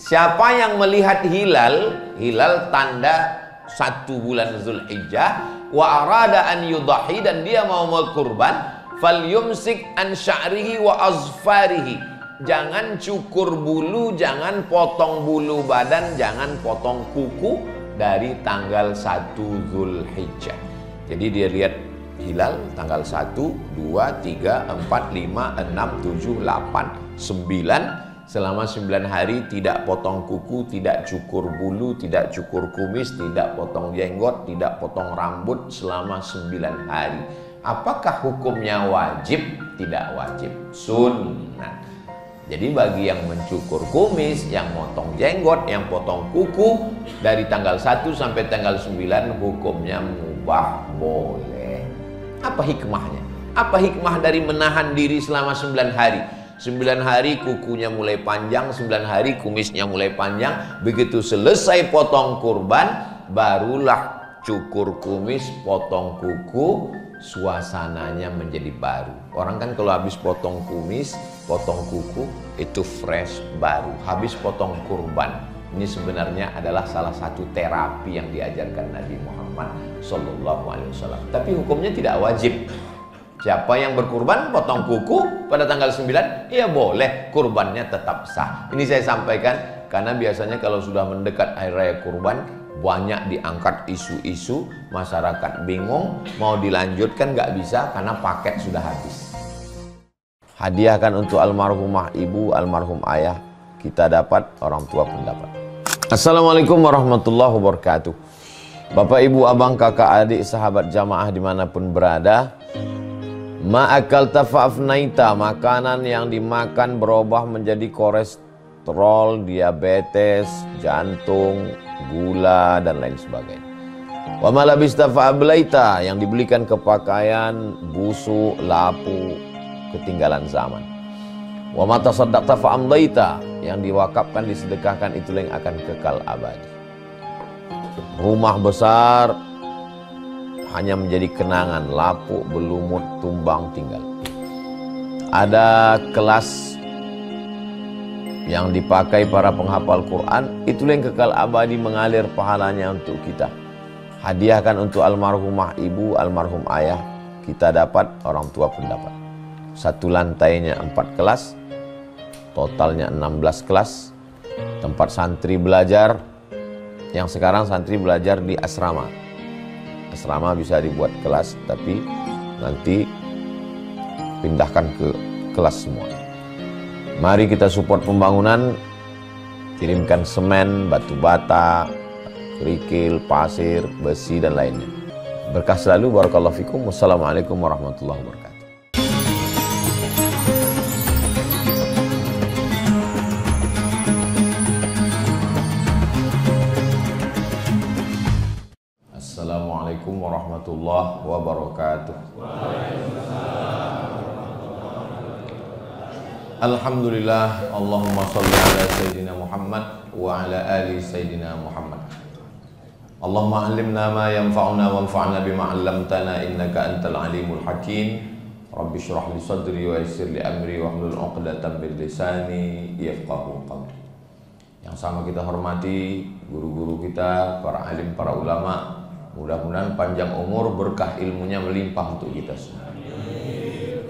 Siapa yang melihat hilal tanda 1 bulan Zulhijjah, wa arada an yudhahi, dan dia mau berkurban, falyumsik an sya'rihi wa azfarihi. Jangan cukur bulu, jangan potong bulu badan, jangan potong kuku dari tanggal 1 Zulhijjah. Jadi dia lihat hilal tanggal 1, 2, 3, 4, 5, 6, 7, 8, 9. Selama 9 hari tidak potong kuku, tidak cukur bulu, tidak cukur kumis, tidak potong jenggot, tidak potong rambut selama 9 hari. Apakah hukumnya wajib? Tidak wajib, sunnah. Jadi bagi yang mencukur kumis, yang potong jenggot, yang potong kuku dari tanggal 1 sampai tanggal 9 hukumnya mubah, boleh. Apa hikmahnya? Apa hikmah dari menahan diri selama 9 hari? 9 hari kukunya mulai panjang, 9 hari kumisnya mulai panjang. Begitu selesai potong kurban, barulah cukur kumis, potong kuku, suasananya menjadi baru. Orang kan kalau habis potong kumis, potong kuku, itu fresh, baru. Habis potong kurban. Ini sebenarnya adalah salah satu terapi yang diajarkan Nabi Muhammad SAW. Tapi hukumnya tidak wajib. Siapa yang berkurban potong kuku pada tanggal 9, ya boleh, kurbannya tetap sah. Ini saya sampaikan karena biasanya kalau sudah mendekat hari raya kurban, banyak diangkat isu-isu, masyarakat bingung, mau dilanjutkan nggak bisa karena paket sudah habis. Hadiahkan untuk almarhumah ibu, almarhum ayah, kita dapat, orang tua pun dapat. Assalamualaikum warahmatullahi wabarakatuh. Bapak, ibu, abang, kakak, adik, sahabat jamaah dimanapun berada, ma'akal tafa'afnaita, makanan yang dimakan berubah menjadi kolesterol, diabetes, jantung, gula, dan lain sebagainya. Wa malabista fa'ablaita, yang dibelikan ke pakaian, busuk, lapu, ketinggalan zaman. Wa mata saddaqta fa'amdaita, yang diwakafkan, disedekahkan, itulah yang akan kekal abadi. Rumah besar hanya menjadi kenangan, lapuk, berlumut, tumbang, tinggal. Ada kelas yang dipakai para penghafal Quran, itulah yang kekal abadi, mengalir pahalanya untuk kita. Hadiahkan untuk almarhumah ibu, almarhum ayah, kita dapat, orang tua pun dapat. Satu lantainya 4 kelas, totalnya 16 kelas, tempat santri belajar, yang sekarang santri belajar di asrama. Asrama bisa dibuat kelas, tapi nanti pindahkan ke kelas semua. Mari kita support pembangunan, kirimkan semen, batu bata, kerikil, pasir, besi, dan lainnya. Berkah selalu, barakallahu fikum. Wassalamualaikum warahmatullahi wabarakatuh. Assalamualaikum warahmatullahi wabarakatuh. Alhamdulillah, Allahumma salli ala Sayyidina Muhammad wa ala ali Sayyidina Muhammad. Allahumma alimna ma yanfa'una wanfa'na bima 'allamtana innaka antal alimul hakim. Rabbi shrah li sadri wa yassir li amri wahlul 'uqdatam min lisani yafqahu qawli. Yang sama kita hormati guru-guru kita, para alim, para ulama. Mudah-mudahan panjang umur, berkah ilmunya melimpah untuk kita semua.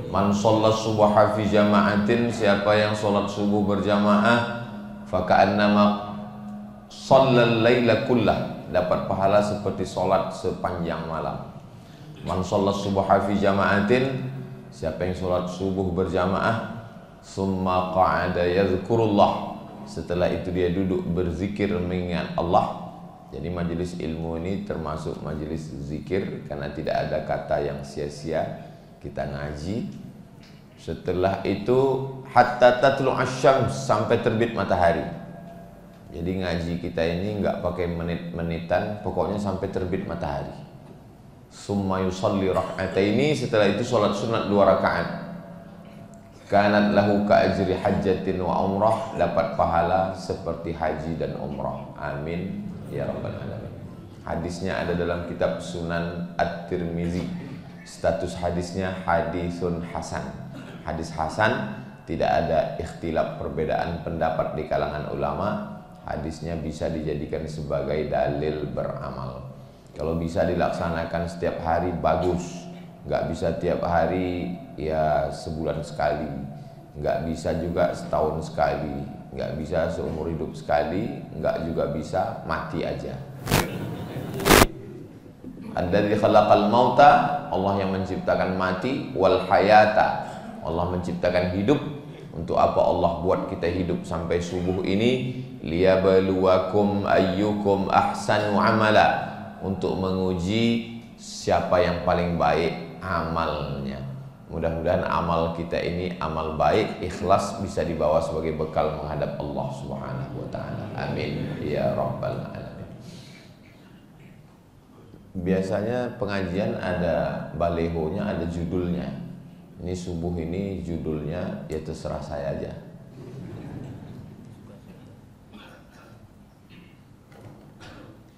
Man sholat subuha fi jama'atin, siapa yang sholat subuh berjamaah, faka'annama shallal laila kullah, dapat pahala seperti sholat sepanjang malam. Man sholat subuha fi jama'atin, siapa yang sholat subuh berjamaah, summa qa'ada yadhkurullah, setelah itu dia duduk berzikir mengingat Allah. Jadi majelis ilmu ini termasuk majelis zikir, karena tidak ada kata yang sia-sia. Kita ngaji, setelah itu hatta tatlu asyams, sampai terbit matahari. Jadi ngaji kita ini nggak pakai menit-menitan, pokoknya sampai terbit matahari. Summa yusalli rak'ataini, setelah itu sholat sunat 2 rakaat. Kanat lahu ka ajri hajjatin wa umrah, dapat pahala seperti haji dan umrah. Amin ya rabbal alamin. Hadisnya ada dalam kitab Sunan At-Tirmizi. Status hadisnya hadisun hasan. Hadis hasan, tidak ada ikhtilaf, perbedaan pendapat di kalangan ulama. hadisnya bisa dijadikan sebagai dalil beramal. Kalau bisa dilaksanakan setiap hari bagus, nggak bisa tiap hari ya sebulan sekali, nggak bisa juga setahun sekali, nggak bisa seumur hidup sekali, nggak juga bisa mati aja. Alladzi khalaqal mauta, Allah yang menciptakan mati, wal hayata, Allah menciptakan hidup. Untuk apa Allah buat kita hidup sampai subuh ini? Liyabluwakum ayyukum ahsanu amala, untuk menguji siapa yang paling baik amalnya. Mudah-mudahan amal kita ini amal baik, ikhlas, bisa dibawa sebagai bekal menghadap Allah Subhanahu wa taala. Amin ya rabbal alamin. Biasanya pengajian ada balehonya, ada judulnya. Ini subuh ini judulnya ya terserah saya aja.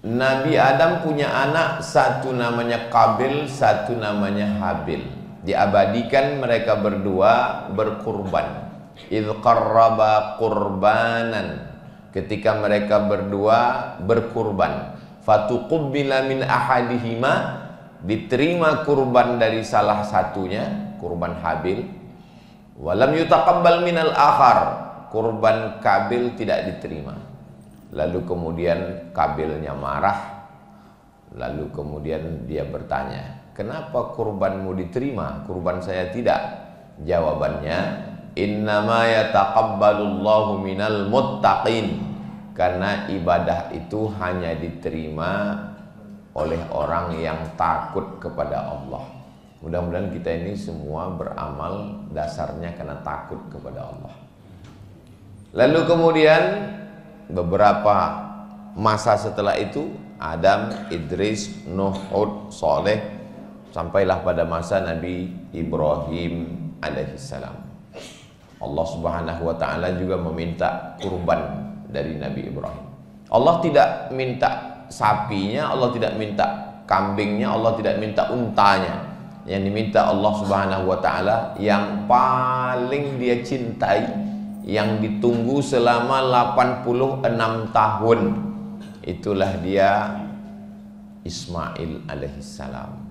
Nabi Adam punya anak, satu namanya Qabil, satu namanya Habil. Diabadikan mereka berdua berkurban. Idz qarraba qurbanan, ketika mereka berdua berkurban. Fatuqubbila min ahadihima, diterima kurban dari salah satunya, kurban Habil. Walam yutaqabbal minal akhar, kurban Qabil tidak diterima. Lalu kemudian Qabilnya marah. Lalu kemudian dia bertanya, kenapa kurbanmu diterima, kurban saya tidak? Jawabannya, innama yataqabbalullahu minal muttaqin, karena ibadah itu hanya diterima oleh orang yang takut kepada Allah. Mudah-mudahan kita ini semua beramal dasarnya karena takut kepada Allah. Lalu kemudian beberapa masa setelah itu, Adam, Idris, Nuh, Hud, Saleh, sampailah pada masa Nabi Ibrahim alaihissalam. Allah Subhanahu wa taala juga meminta kurban dari Nabi Ibrahim. Allah tidak minta sapinya, Allah tidak minta kambingnya, Allah tidak minta untanya. Yang diminta Allah Subhanahu wa taala yang paling dia cintai, yang ditunggu selama 86 tahun, itulah dia Ismail alaihissalam.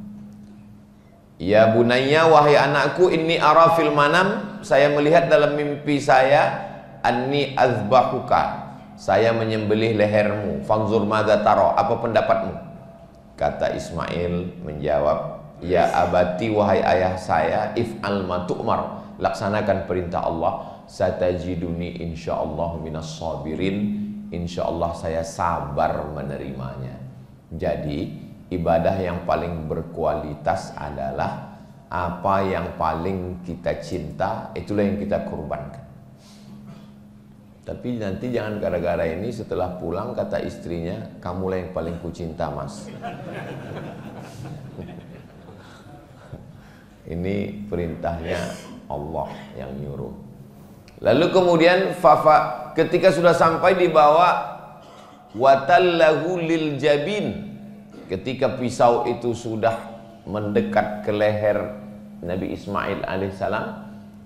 Ya bunayya, wahai anakku, inni ara fil manam, saya melihat dalam mimpi saya, anni azbahuka, saya menyembelih lehermu, fanzur madza tara, apa pendapatmu? Kata Ismail menjawab, ya abati, wahai ayah saya, if'al ma tu'mar, laksanakan perintah Allah, satajiduni insyaallah minas sabirin, insyaallah saya sabar menerimanya. Jadi ibadah yang paling berkualitas adalah apa yang paling kita cinta, itulah yang kita kurbankan. Tapi nanti jangan gara-gara ini setelah pulang kata istrinya, kamulah yang paling kucinta mas. Ini perintahnya Allah yang nyuruh. Lalu kemudian ketika sudah sampai di bawah, watallahu lil jabin, ketika pisau itu sudah mendekat ke leher Nabi Ismail alaihissalam,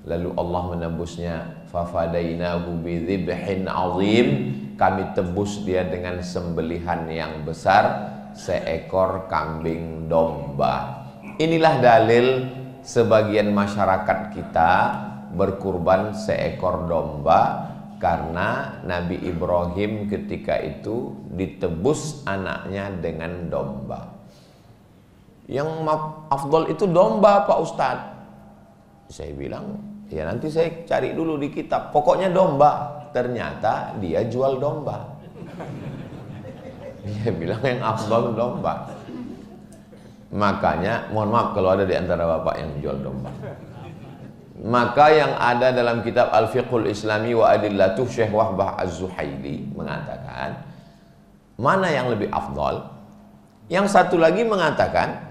lalu Allah menebusnya, fafadainahu bidzibhin azim, kami tebus dia dengan sembelihan yang besar, seekor kambing domba. Inilah dalil sebagian masyarakat kita berkurban seekor domba, karena Nabi Ibrahim ketika itu ditebus anaknya dengan domba. Yang afdol itu domba Pak Ustadz. Saya bilang, ya nanti saya cari dulu di kitab, pokoknya domba. Ternyata dia jual domba. Dia bilang yang afdol domba. Makanya mohon maaf kalau ada di antara bapak yang jual domba. Maka yang ada dalam kitab Al-Fiqhul Islami wa Adillatuh, Syekh Wahbah Az-Zuhaili mengatakan, mana yang lebih afdal? Yang satu lagi mengatakan,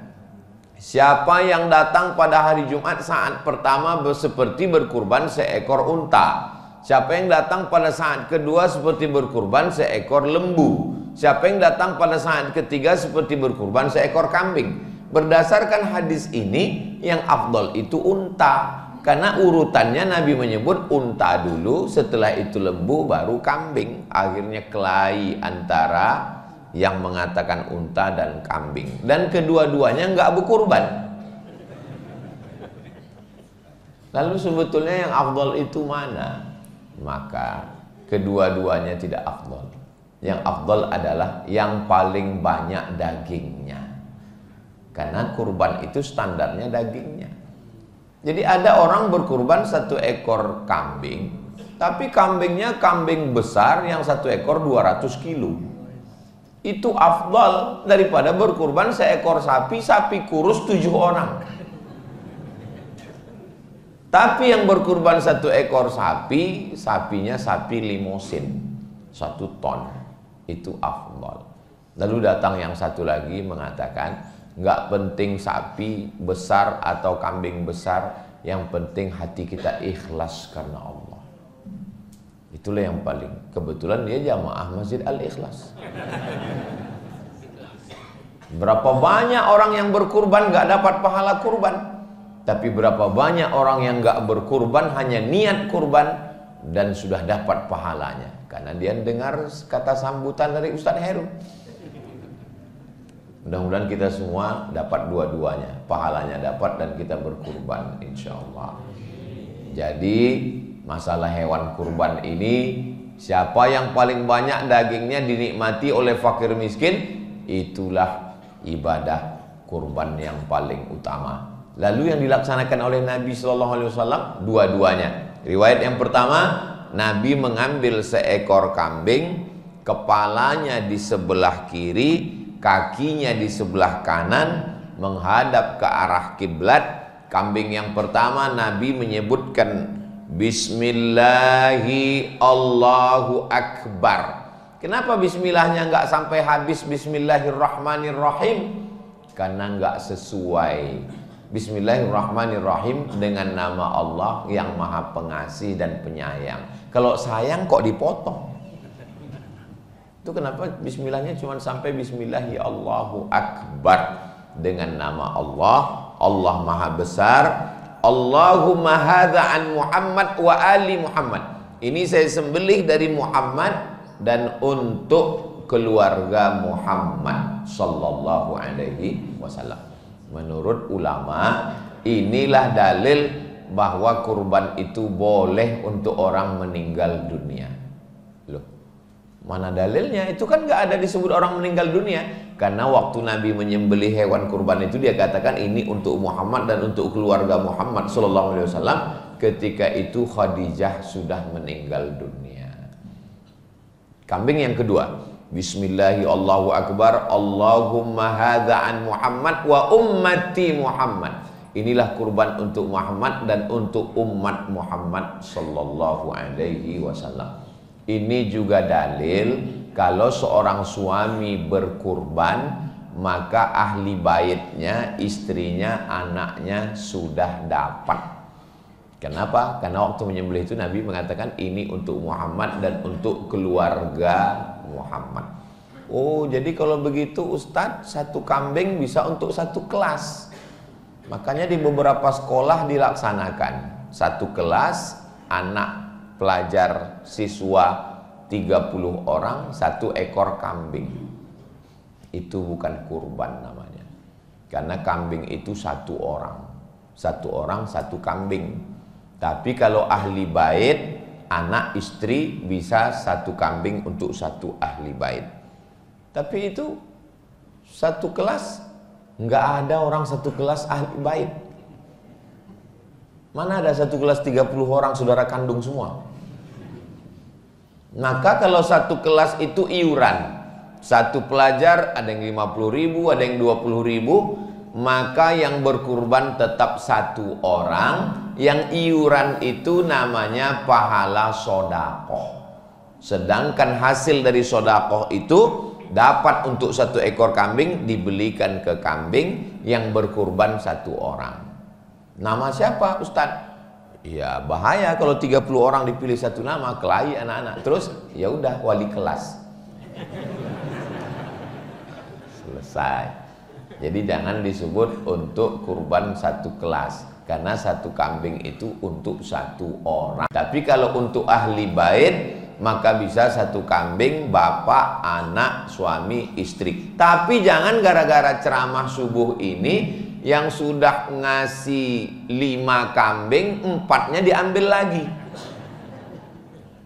siapa yang datang pada hari Jumat saat pertama seperti berkurban seekor unta. Siapa yang datang pada saat kedua seperti berkurban seekor lembu. Siapa yang datang pada saat ketiga seperti berkurban seekor kambing. Berdasarkan hadis ini, yang afdal itu unta. Karena urutannya Nabi menyebut unta dulu, setelah itu lembu, baru kambing. Akhirnya kelahi antara yang mengatakan unta dan kambing. Dan kedua-duanya nggak berkurban. Lalu sebetulnya yang afdal itu mana? Maka kedua-duanya tidak afdal. Yang afdal adalah yang paling banyak dagingnya. Karena kurban itu standarnya dagingnya. Jadi ada orang berkurban 1 ekor kambing, tapi kambingnya kambing besar yang 1 ekor 200 kilo. Itu afdal daripada berkurban seekor sapi, sapi kurus 7 orang. Tapi yang berkurban 1 ekor sapi, sapinya sapi limosin 1 ton. Itu afdal. Lalu datang yang satu lagi mengatakan, nggak penting sapi besar atau kambing besar, yang penting hati kita ikhlas karena Allah. Itulah yang paling. Kebetulan dia jamaah Masjid Al-Ikhlas. Berapa banyak orang yang berkurban nggak dapat pahala kurban, tapi berapa banyak orang yang nggak berkurban hanya niat kurban dan sudah dapat pahalanya karena dia dengar kata sambutan dari Ustadz Heru. Mudah-mudahan kita semua dapat dua-duanya, pahalanya dapat dan kita berkurban insya Allah. Jadi masalah hewan kurban ini, siapa yang paling banyak dagingnya dinikmati oleh fakir miskin, itulah ibadah kurban yang paling utama. Lalu yang dilaksanakan oleh Nabi SAW dua-duanya. Riwayat yang pertama, Nabi mengambil seekor kambing, kepalanya di sebelah kiri, kakinya di sebelah kanan, menghadap ke arah kiblat. Kambing yang pertama Nabi menyebutkan Bismillahi Allahu Akbar. Kenapa bismillahnya nggak sampai habis Bismillahirrahmanirrahim? Karena nggak sesuai. Bismillahirrahmanirrahim dengan nama Allah yang maha pengasih dan penyayang. Kalau sayang kok dipotong? Itu kenapa bismillahnya cuma sampai Bismillahi Allahu Akbar, dengan nama Allah, Allah maha besar. Allahumma hadza an Muhammad wa ali Muhammad. Ini saya sembelih dari Muhammad dan untuk keluarga Muhammad sallallahu alaihi wasallam. Menurut ulama, inilah dalil bahwa kurban itu boleh untuk orang meninggal dunia. Loh, mana dalilnya? Itu kan nggak ada disebut orang meninggal dunia. Karena waktu Nabi menyembelih hewan kurban itu dia katakan ini untuk Muhammad dan untuk keluarga Muhammad sallallahu alaihi wasallam. Ketika itu Khadijah sudah meninggal dunia. Kambing yang kedua, Bismillahi Allahu Akbar, Allahumma hadza an Muhammad wa ummati Muhammad. Inilah kurban untuk Muhammad dan untuk umat Muhammad sallallahu alaihi wasallam. Ini juga dalil kalau seorang suami berkurban, maka ahli baitnya, istrinya, anaknya sudah dapat. Kenapa? Karena waktu menyembelih itu Nabi mengatakan ini untuk Muhammad dan untuk keluarga Muhammad. Oh, jadi kalau begitu Ustadz, 1 kambing bisa untuk 1 kelas. Makanya di beberapa sekolah dilaksanakan 1 kelas, anak pelajar siswa 30 orang, 1 ekor kambing. Itu bukan kurban namanya. Karena kambing itu 1 orang. 1 orang 1 kambing. Tapi kalau ahli bait, anak istri bisa 1 kambing untuk 1 ahli bait. Tapi itu 1 kelas, nggak ada orang 1 kelas ahli bait. Mana ada 1 kelas 30 orang saudara kandung semua? Maka kalau 1 kelas itu iuran, 1 pelajar ada yang 50.000, ada yang 20.000, maka yang berkurban tetap 1 orang. Yang iuran itu namanya pahala sodakoh. Sedangkan hasil dari sodakoh itu dapat untuk 1 ekor kambing dibelikan ke kambing yang berkurban 1 orang. Nama siapa Ustadz? Ya bahaya kalau 30 orang dipilih 1 nama, kelahi anak-anak. Terus ya udah wali kelas. Selesai. Jadi jangan disebut untuk kurban 1 kelas. karena satu kambing itu untuk satu orang. Tapi kalau untuk ahli bait maka bisa satu kambing, bapak, anak, suami, istri. Tapi jangan gara-gara ceramah subuh ini yang sudah ngasih 5 kambing, 4-nya diambil lagi.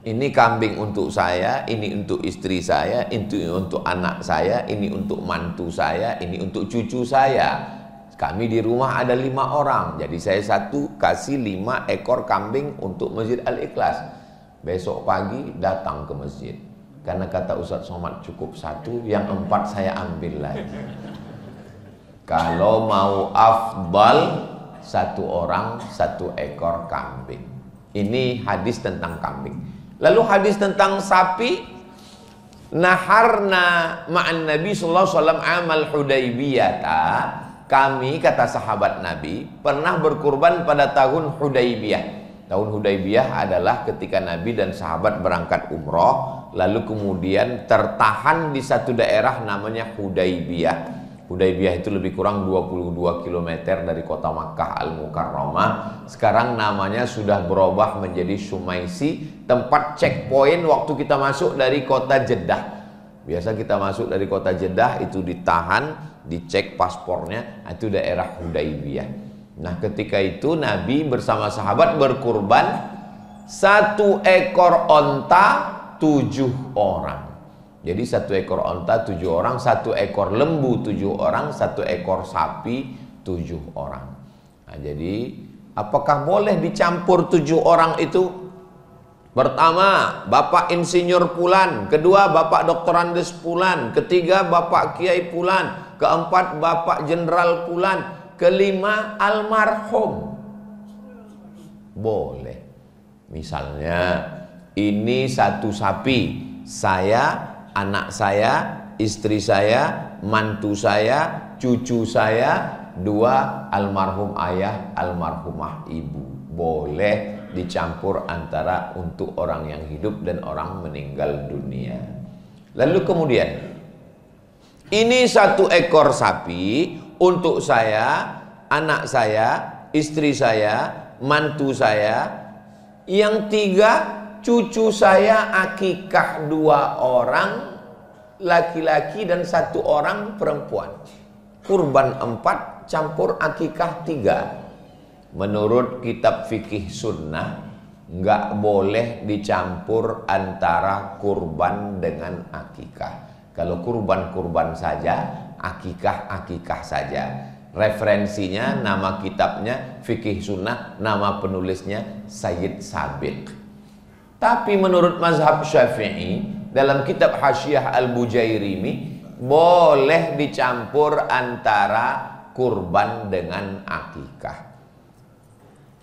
Ini kambing untuk saya, ini untuk istri saya, ini untuk anak saya, ini untuk mantu saya, ini untuk cucu saya. Kami di rumah ada 5 orang, jadi saya satu kasih 5 ekor kambing untuk Masjid Al-Ikhlas. Besok pagi datang ke masjid, karena kata Ustadz Somad cukup 1, yang 4 saya ambil lagi. Kalau mau afdal, 1 orang 1 ekor kambing. Ini hadis tentang kambing. Lalu hadis tentang sapi, naharna ma'an Nabi sallallahu alaihi wasallam amal Hudaybiyata. Kami, kata sahabat Nabi, pernah berkurban pada tahun Hudaybiyah. Tahun Hudaybiyah adalah ketika Nabi dan sahabat berangkat umroh, lalu kemudian tertahan di satu daerah namanya Hudaybiyah. Hudaybiyah itu lebih kurang 22 km dari kota Makkah Al-Mukarramah. Sekarang namanya sudah berubah menjadi Sumaisi, tempat checkpoint waktu kita masuk dari kota Jeddah. Biasa kita masuk dari kota Jeddah itu ditahan, dicek paspornya, itu daerah Hudaybiyah. Nah, ketika itu Nabi bersama sahabat berkurban 1 ekor onta 7 orang. Jadi 1 ekor onta 7 orang, 1 ekor lembu 7 orang, 1 ekor sapi 7 orang. Nah, jadi apakah boleh dicampur 7 orang itu? Pertama, Bapak Insinyur Pulan, kedua Bapak Doktorandes Pulan, ketiga Bapak Kiai Pulan, keempat Bapak Jenderal Pulan, kelima almarhum. Boleh. Misalnya ini 1 sapi, saya, anak saya, istri saya, mantu saya, cucu saya, 2 almarhum ayah, almarhumah ibu. Boleh dicampur antara untuk orang yang hidup dan orang meninggal dunia. Lalu kemudian ini 1 ekor sapi untuk saya, anak saya, istri saya, mantu saya. Yang 3 cucu saya akikah 2 orang laki-laki dan 1 orang perempuan. Kurban 4 campur akikah 3. Menurut kitab fikih sunnah, nggak boleh dicampur antara kurban dengan akikah. Kalau kurban-kurban saja, akikah-akikah saja. Referensinya, nama kitabnya fikih sunnah, nama penulisnya Sayyid Sabiq. Tapi menurut mazhab Syafi'i, dalam kitab Hasyiah Al-Bujairimi, boleh dicampur antara kurban dengan akikah.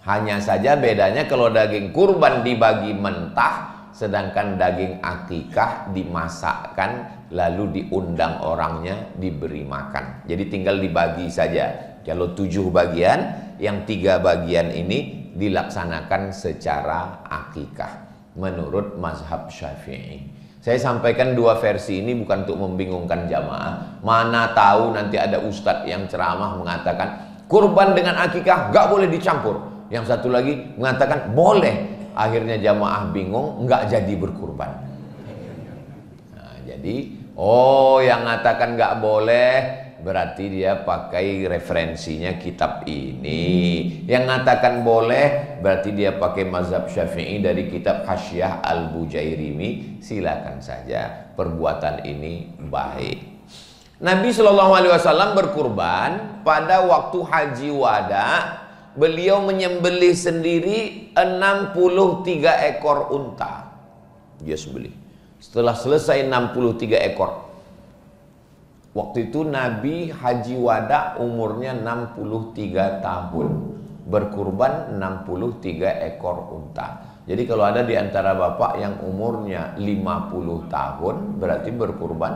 Hanya saja bedanya kalau daging kurban dibagi mentah, sedangkan daging akikah dimasakkan lalu diundang orangnya diberi makan. Jadi tinggal dibagi saja. Kalau 7 bagian, yang 3 bagian ini dilaksanakan secara akikah menurut mazhab Syafi'i. Saya sampaikan 2 versi ini bukan untuk membingungkan jamaah. Mana tahu nanti ada ustadz yang ceramah mengatakan kurban dengan akikah gak boleh dicampur. Yang satu lagi mengatakan boleh. Akhirnya jamaah bingung, nggak jadi berkurban. Nah, jadi yang mengatakan nggak boleh berarti dia pakai referensinya kitab ini. Yang mengatakan boleh berarti dia pakai mazhab Syafi'i dari kitab Hasyiah Al-Bujairimi. Silakan saja, perbuatan ini baik. Nabi SAW berkurban pada waktu haji wada. Beliau menyembelih sendiri 63 ekor unta. Dia sembelih. Setelah selesai 63 ekor. Waktu itu Nabi haji wada umurnya 63 tahun. Berkurban 63 ekor unta. Jadi kalau ada di antara bapak yang umurnya 50 tahun, berarti berkurban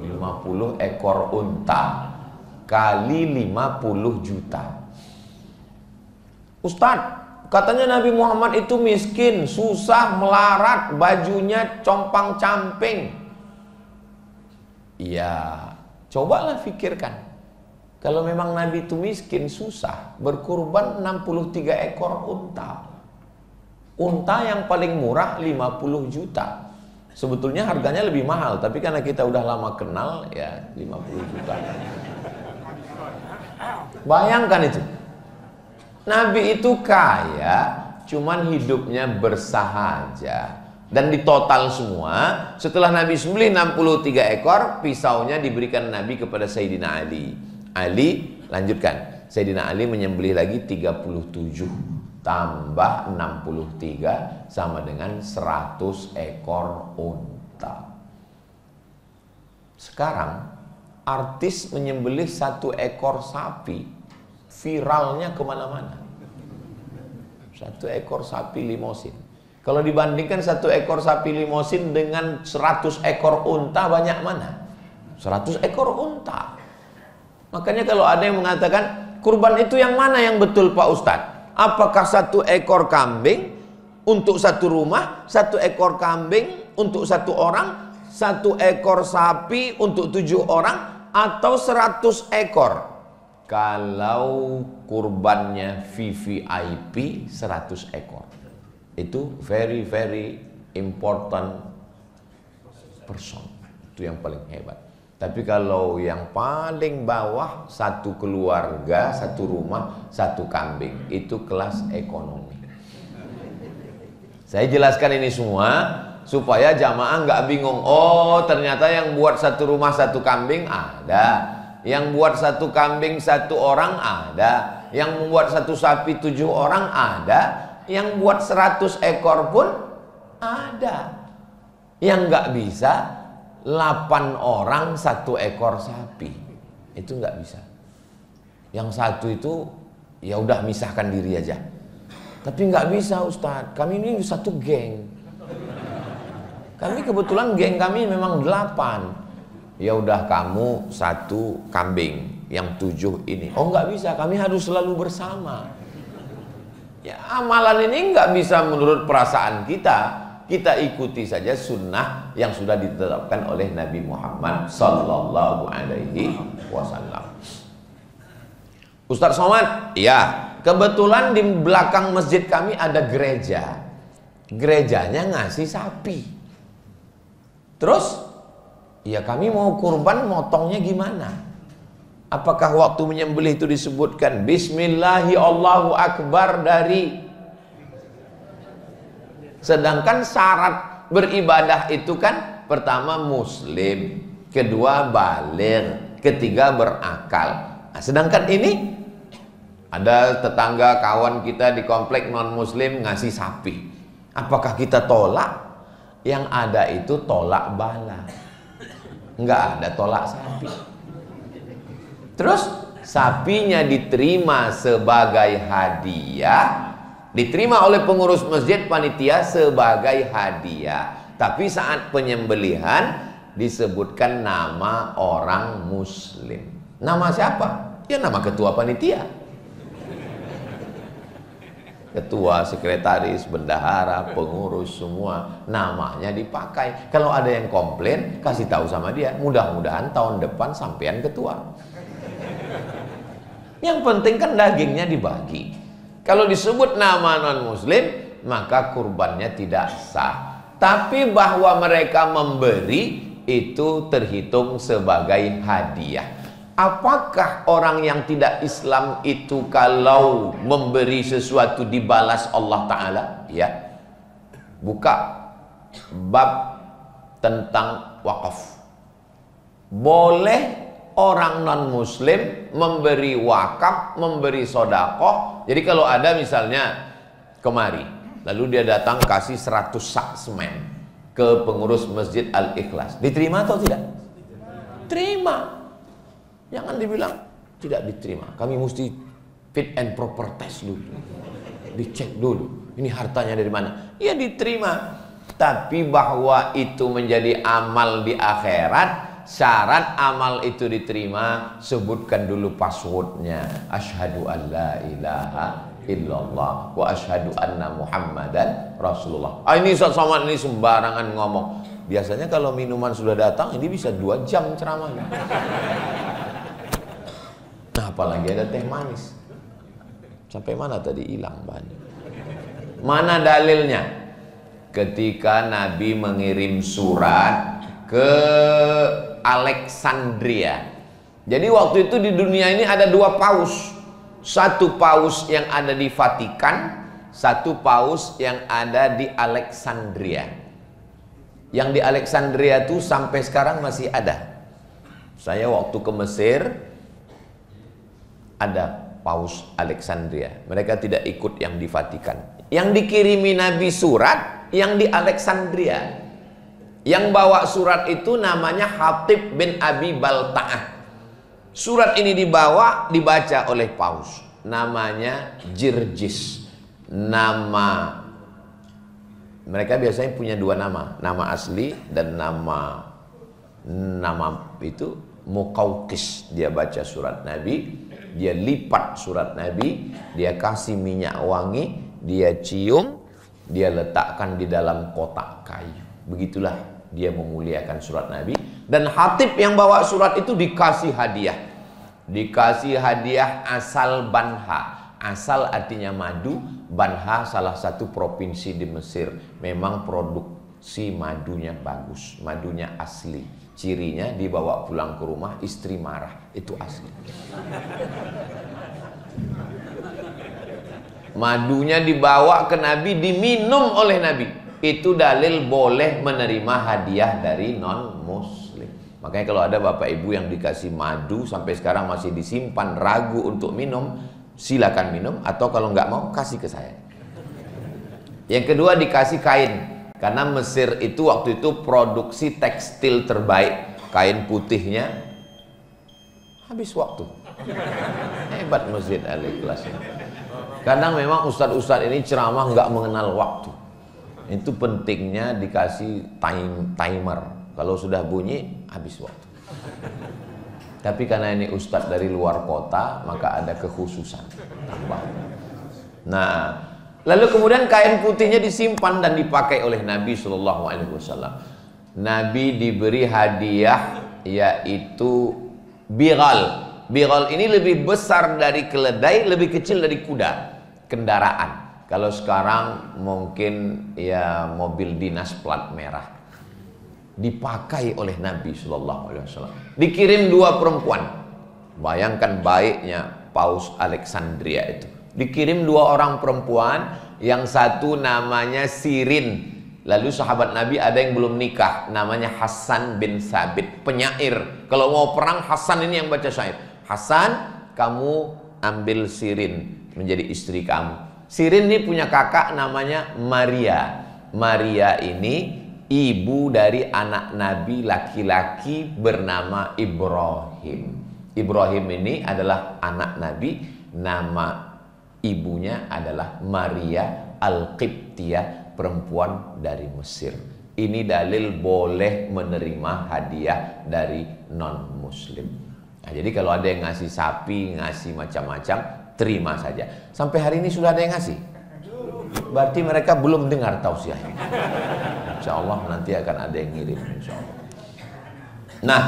50 ekor unta kali 50 juta. Ustadz, katanya Nabi Muhammad itu miskin, susah, melarat, bajunya compang-camping. Ya, cobalah pikirkan. Kalau memang Nabi itu miskin, susah. Berkurban 63 ekor unta. Unta yang paling murah 50 juta. Sebetulnya harganya lebih mahal, tapi karena kita udah lama kenal, ya 50 juta. Bayangkan itu. Nabi itu kaya, cuman hidupnya bersahaja. Dan di total semua, setelah Nabi sembelih 63 ekor, pisaunya diberikan Nabi kepada Sayyidina Ali. Ali lanjutkan. Sayyidina Ali menyembelih lagi 37 tambah 63 sama dengan 100 ekor unta. Sekarang artis menyembelih 1 ekor sapi, viralnya kemana-mana. 1 ekor sapi limosin. Kalau dibandingkan 1 ekor sapi limosin dengan 100 ekor unta, banyak mana? 100 ekor unta. Makanya kalau ada yang mengatakan kurban itu yang mana yang betul Pak Ustadz? Apakah 1 ekor kambing untuk 1 rumah, 1 ekor kambing untuk 1 orang, 1 ekor sapi untuk 7 orang, atau 100 ekor? Kalau kurbannya VVIP 100 ekor. Itu very important person. Itu yang paling hebat. Tapi kalau yang paling bawah, 1 keluarga, 1 rumah, 1 kambing, itu kelas ekonomi. Saya jelaskan ini semua supaya jamaah nggak bingung. Oh, ternyata yang buat 1 rumah 1 kambing ada, yang buat 1 kambing 1 orang ada, yang membuat 1 sapi 7 orang ada, yang buat 100 ekor pun ada. Yang nggak bisa 8 orang 1 ekor sapi, itu nggak bisa. Yang 1 itu ya udah misahkan diri aja. Tapi nggak bisa Ustadz, kami ini 1 geng. Kami kebetulan geng kami memang 8. Ya udah kamu 1 kambing, yang 7 ini. Oh nggak bisa, kami harus selalu bersama. Ya amalan ini nggak bisa menurut perasaan kita. Kita ikuti saja sunnah yang sudah ditetapkan oleh Nabi Muhammad Sallallahu Alaihi Wasallam. Ustadz Somad, ya kebetulan di belakang masjid kami ada gereja. Gerejanya ngasih sapi. Terus, ya kami mau kurban, motongnya gimana? Apakah waktu menyembelih itu disebutkan Bismillahi Allahu Akbar dari? Sedangkan syarat beribadah itu kan pertama muslim, kedua baligh, ketiga berakal. Nah, sedangkan ini ada tetangga kawan kita di komplek non muslim ngasih sapi. Apakah kita tolak? Yang ada itu tolak bala. Enggak ada tolak sapi. Terus sapinya diterima sebagai hadiah, diterima oleh pengurus masjid panitia sebagai hadiah. Tapi saat penyembelihan disebutkan nama orang muslim. Nama siapa? Ya nama ketua panitia. Ketua, sekretaris, bendahara, pengurus semua namanya dipakai. Kalau ada yang komplain, kasih tahu sama dia. Mudah-mudahan tahun depan sampean ketua. Yang penting kan dagingnya dibagi. Kalau disebut nama non-muslim, maka kurbannya tidak sah. Tapi bahwa mereka memberi, itu terhitung sebagai hadiah. Apakah orang yang tidak Islam itu kalau memberi sesuatu dibalas Allah Ta'ala? Ya. Buka bab tentang wakaf. Boleh orang non-muslim memberi wakaf, memberi sodakoh. Jadi kalau ada misalnya kemari, lalu dia datang kasih 100 sak semen ke pengurus Masjid Al-Ikhlas, diterima atau tidak? Terima. Jangan dibilang tidak diterima. Kami mesti fit and proper test dulu, dicek dulu ini hartanya dari mana. Ya diterima. Tapi bahwa itu menjadi amal di akhirat, syarat amal itu diterima, sebutkan dulu passwordnya. Asyhadu an la ilaha illallah wa asyhadu anna muhammadan rasulullah. Ini Ustaz Somad ini sembarangan ngomong. Biasanya kalau minuman sudah datang, ini bisa 2 jam ceramahnya. Nah Apalagi ada teh manis. Sampai mana tadi hilang bahannya? Mana dalilnya? Ketika Nabi mengirim surat ke Alexandria. Jadi waktu itu di dunia ini ada dua paus. Satu paus yang ada di Vatikan, satu paus yang ada di Alexandria. Yang di Alexandria itu sampai sekarang masih ada. Saya waktu ke Mesir ada paus Alexandria. Mereka tidak ikut yang di Vatikan. Yang dikirimi Nabi surat yang di Alexandria. Yang bawa surat itu namanya Hatib bin Abi Balta'ah. Surat ini dibawa, dibaca oleh paus. Namanya Jirjis. Nama mereka biasanya punya dua nama. Nama asli dan nama itu Muqawqis. Dia baca surat Nabi, dia lipat surat Nabi, dia kasih minyak wangi, dia cium, dia letakkan di dalam kotak kayu. Begitulah dia memuliakan surat Nabi. Dan Hatib yang bawa surat itu dikasih hadiah. Dikasih hadiah asal Banha. Asal artinya madu. Banha salah satu provinsi di Mesir. Memang produksi madunya bagus. Madunya asli. Cirinya dibawa pulang ke rumah, istri marah. Itu asli. Madunya dibawa ke Nabi, diminum oleh Nabi. Itu dalil boleh menerima hadiah dari non-muslim. Makanya kalau ada bapak ibu yang dikasih madu sampai sekarang masih disimpan, ragu untuk minum, silakan minum. Atau kalau nggak mau, kasih ke saya. Yang kedua dikasih kain. Karena Mesir itu waktu itu produksi tekstil terbaik. Kain putihnya habis waktu. Hebat Masjid Al-Ikhlas. Kadang memang ustadz-ustadz ini ceramah nggak mengenal waktu. Itu pentingnya dikasih timer. Kalau sudah bunyi, habis waktu. Tapi karena ini ustadz dari luar kota, maka ada kekhususan tambah. Nah, lalu kemudian kain putihnya disimpan dan dipakai oleh Nabi SAW. Nabi diberi hadiah yaitu bighal. Bighal ini lebih besar dari keledai, lebih kecil dari kuda. Kendaraan. Kalau sekarang mungkin ya mobil dinas plat merah. Dipakai oleh Nabi SAW. Dikirim dua perempuan. Bayangkan baiknya paus Alexandria itu. Dikirim dua orang perempuan. Yang satu namanya Sirin. Lalu sahabat Nabi ada yang belum nikah. Namanya Hasan bin Sabit. Penyair. Kalau mau perang, Hasan ini yang baca syair. Hasan, kamu ambil Sirin menjadi istri kamu. Sirin ini punya kakak namanya Maria. Maria ini ibu dari anak Nabi laki-laki bernama Ibrahim. Ibrahim ini adalah anak Nabi. Nama ibunya adalah Maria Al-Qibtiyah, perempuan dari Mesir. Ini dalil boleh menerima hadiah dari non-muslim. Nah, jadi kalau ada yang ngasih sapi, ngasih macam-macam, terima saja. Sampai hari ini sudah ada yang ngasih. Berarti mereka belum dengar tausiahnya. Insya Allah nanti akan ada yang ngirim. Insya Allah. Nah,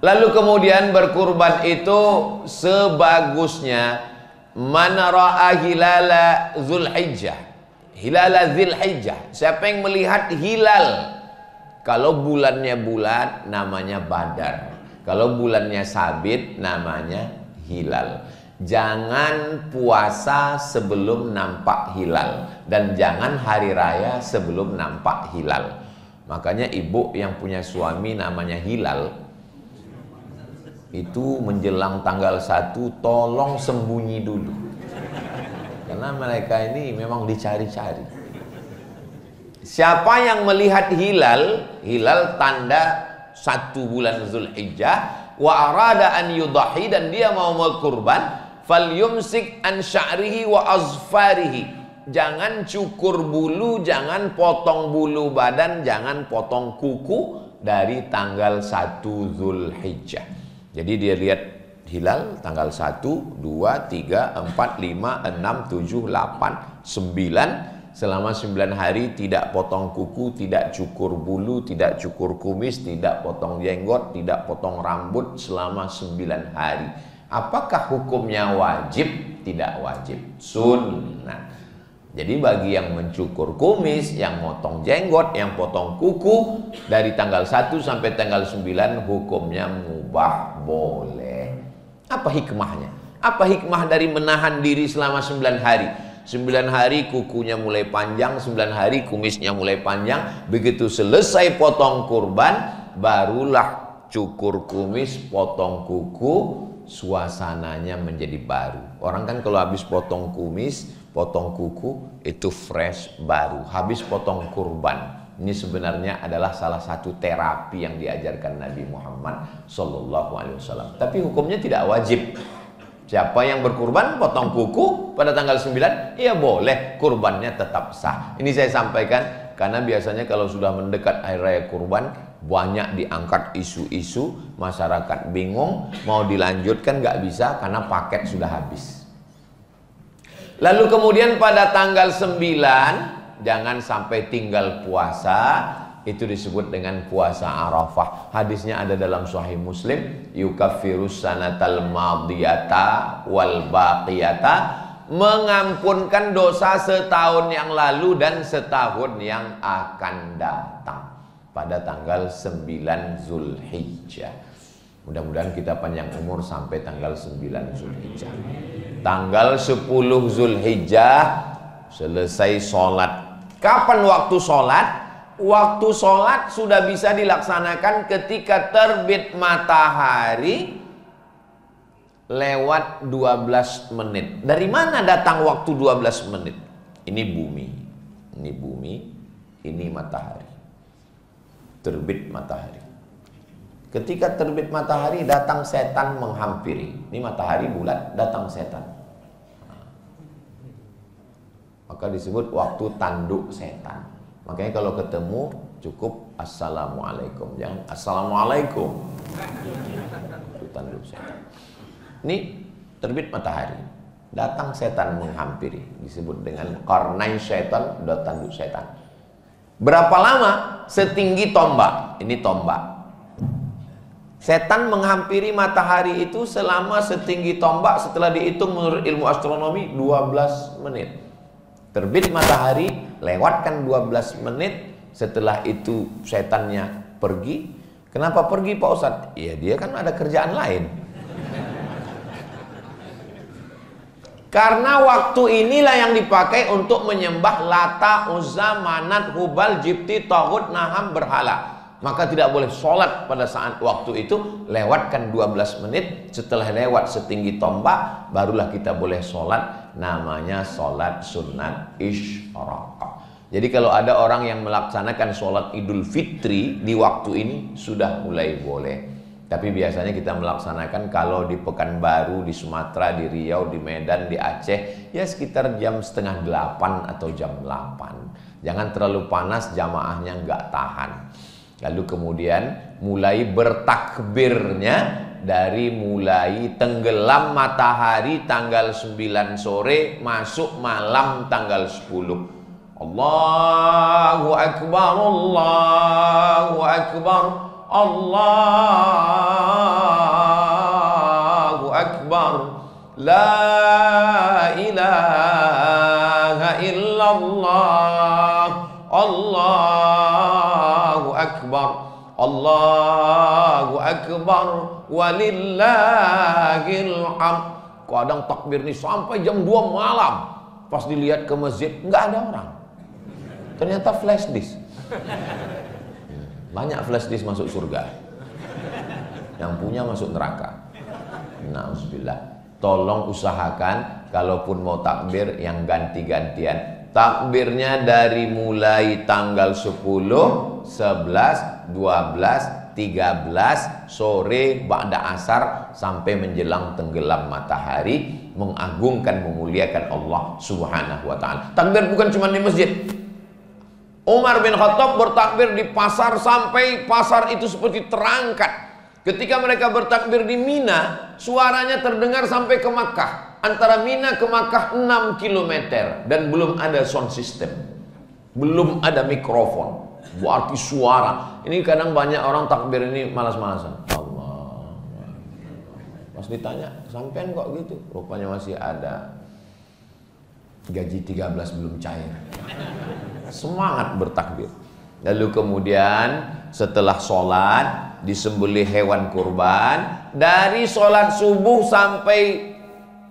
lalu kemudian berkurban itu sebagusnya man ra'a hilala Zulhijjah. Hilala Zulhijjah. Siapa yang melihat hilal? Kalau bulannya bulat namanya Badar. Kalau bulannya sabit namanya hilal. Jangan puasa sebelum nampak hilal. Dan jangan hari raya sebelum nampak hilal. Makanya ibu yang punya suami namanya Hilal, itu menjelang tanggal 1 tolong sembunyi dulu. Karena mereka ini memang dicari-cari. Siapa yang melihat hilal, hilal tanda 1 bulan Zulhijjah, wa arada an yudahi, dan dia mau berkurban, falyumsik an sya'rihi wa azfarihi. Jangan cukur bulu, jangan potong bulu badan, jangan potong kuku dari tanggal 1 Zulhijjah. Jadi dia lihat hilal tanggal 1, 2, 3, 4, 5, 6, 7, 8, 9. Selama 9 hari tidak potong kuku, tidak cukur bulu, tidak cukur kumis, tidak potong jenggot, tidak potong rambut selama 9 hari. Apakah hukumnya wajib? Tidak wajib, sunnah. Jadi bagi yang mencukur kumis, yang motong jenggot, yang potong kuku dari tanggal 1 sampai tanggal 9 hukumnya mubah, boleh. Apa hikmahnya? Apa hikmah dari menahan diri selama 9 hari? 9 hari kukunya mulai panjang, 9 hari kumisnya mulai panjang. Begitu selesai potong kurban, barulah cukur kumis, potong kuku, suasananya menjadi baru. Orang kan kalau habis potong kumis, potong kuku, itu fresh, baru. Habis potong kurban. Ini sebenarnya adalah salah satu terapi yang diajarkan Nabi Muhammad SAW. Tapi hukumnya tidak wajib. Siapa yang berkurban potong kuku pada tanggal 9, ya boleh, kurbannya tetap sah. Ini saya sampaikan karena biasanya kalau sudah mendekat hari raya kurban, banyak diangkat isu-isu, masyarakat bingung, mau dilanjutkan nggak bisa karena paket sudah habis. Lalu kemudian pada tanggal 9, jangan sampai tinggal puasa. Itu disebut dengan puasa Arafah. Hadisnya ada dalam Sahih Muslim, yukaffirus sanatal madiyata wal baqiyata, mengampunkan dosa setahun yang lalu dan setahun yang akan datang pada tanggal 9 Zulhijjah. Mudah-mudahan kita panjang umur sampai tanggal 9 Zulhijjah. Tanggal 10 Zulhijjah selesai sholat. Kapan waktu sholat? Waktu sholat sudah bisa dilaksanakan ketika terbit matahari lewat 12 menit. Dari mana datang waktu 12 menit? Ini bumi. Ini bumi, ini matahari. Terbit matahari. Ketika terbit matahari, datang setan menghampiri. Ini matahari bulat, datang setan. Maka disebut waktu tanduk setan. Makanya kalau ketemu cukup assalamualaikum, jangan assalamualaikum. Itu tanduk setan. Ini terbit matahari, datang setan menghampiri, disebut dengan qarnain syaitan, dot tanduk setan. Berapa lama? Setinggi tombak. Ini tombak. Setan menghampiri matahari itu selama setinggi tombak. Setelah dihitung menurut ilmu astronomi 12 menit. Terbit matahari, lewatkan 12 menit. Setelah itu setannya pergi. Kenapa pergi Pak Ustadz? Ya dia kan ada kerjaan lain. Karena waktu inilah yang dipakai untuk menyembah Lata, Uzza, Manat, Hubal, Jibti, Taghut, Naham, berhala. Maka tidak boleh sholat pada saat waktu itu. Lewatkan 12 menit. Setelah lewat setinggi tombak, barulah kita boleh sholat. Namanya sholat sunat isyraqah. Jadi kalau ada orang yang melaksanakan sholat Idul Fitri di waktu ini, sudah mulai boleh. Tapi biasanya kita melaksanakan kalau di Pekanbaru, di Sumatera, di Riau, di Medan, di Aceh, ya sekitar jam setengah 8 atau jam 8. Jangan terlalu panas, jamaahnya nggak tahan. Lalu kemudian mulai bertakbirnya dari mulai tenggelam matahari tanggal 9 sore masuk malam tanggal 10. Allahu Akbar, Allahu Akbar, Allahu Akbar, la ilaha illallah, Allahu Akbar, Allahu Akbar, walillahil hamd. Kadang takbir nih sampai jam 2 malam. Pas dilihat ke masjid, nggak ada orang. Ternyata flash disk. Banyak flash disk masuk surga. Yang punya masuk neraka. Nauzubillah. Tolong usahakan kalaupun mau takbir yang ganti-gantian. Takbirnya dari mulai tanggal 10, 11, 12, 13 sore ba'da asar sampai menjelang tenggelam matahari, mengagungkan, memuliakan Allah Subhanahu wa taala. Takbir bukan cuma di masjid. Umar bin Khattab bertakbir di pasar sampai pasar itu seperti terangkat. Ketika mereka bertakbir di Mina, suaranya terdengar sampai ke Makkah. Antara Mina ke Makkah 6 km dan belum ada sound system. Belum ada mikrofon. Berarti suara. Ini kadang banyak orang takbir ini malas-malasan. Allah. Pas ditanya, sampean kok gitu? Rupanya masih ada gaji 13 belum cair. Semangat bertakbir. Lalu kemudian setelah sholat disembelih hewan kurban. Dari sholat subuh sampai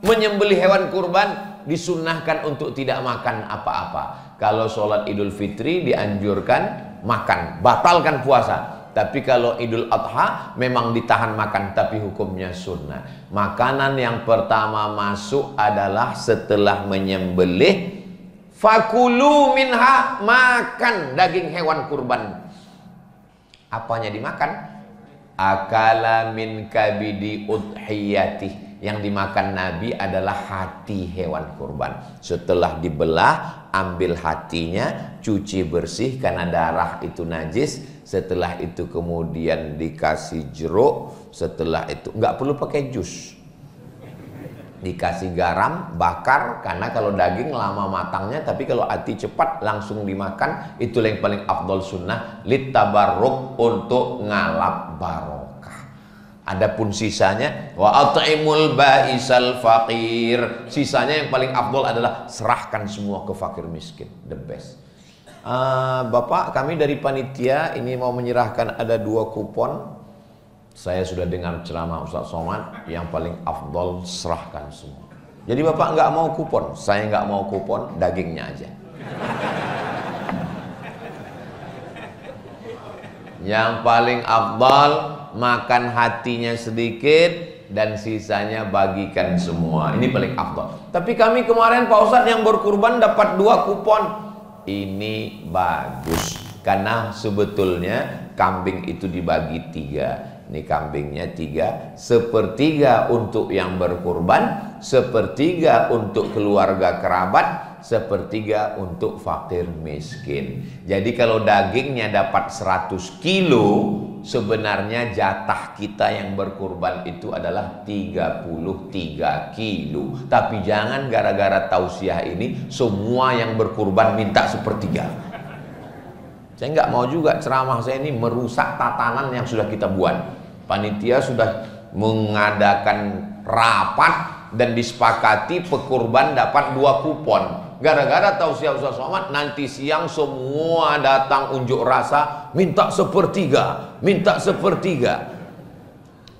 menyembelih hewan kurban disunnahkan untuk tidak makan apa-apa. Kalau sholat Idul Fitri dianjurkan makan, batalkan puasa. Tapi kalau Idul Adha memang ditahan makan, tapi hukumnya sunnah. Makanan yang pertama masuk adalah setelah menyembelih, fakulu minha, makan daging hewan kurban. Apanya dimakan? Akala min kabidi udhiyati. Yang dimakan Nabi adalah hati hewan kurban. Setelah dibelah, ambil hatinya, cuci bersih karena darah itu najis. Setelah itu kemudian dikasih jeruk. Setelah itu nggak perlu pakai jus, dikasih garam, bakar, karena kalau daging lama matangnya, tapi kalau hati cepat langsung dimakan. Itu yang paling afdol sunnah, litabarruk, untuk ngalap barokah. Adapun sisanya, wa at'imul ba'isal faqir, sisanya yang paling afdol adalah serahkan semua ke fakir miskin, the best. Bapak, kami dari panitia ini mau menyerahkan ada 2 kupon. Saya sudah dengar ceramah Ustaz Somad, yang paling afdol serahkan semua. Jadi Bapak nggak mau kupon, saya nggak mau kupon, dagingnya aja. Yang paling afdal makan hatinya sedikit dan sisanya bagikan semua. Ini paling afdal. Tapi kami kemarin Pak Ustadz yang berkurban dapat 2 kupon. Ini bagus karena sebetulnya kambing itu dibagi 3. Ini kambingnya 3, sepertiga untuk yang berkurban, sepertiga untuk keluarga kerabat, sepertiga untuk fakir miskin. Jadi kalau dagingnya dapat 100 kilo, sebenarnya jatah kita yang berkurban itu adalah 33 kilo. Tapi jangan gara-gara tausiah ini semua yang berkurban minta sepertiga. Saya nggak mau juga ceramah saya ini merusak tatanan yang sudah kita buat. Panitia sudah mengadakan rapat dan disepakati pekurban dapat 2 kupon. Gara-gara tausiah Ustaz Somad, nanti siang semua datang unjuk rasa minta sepertiga, minta sepertiga.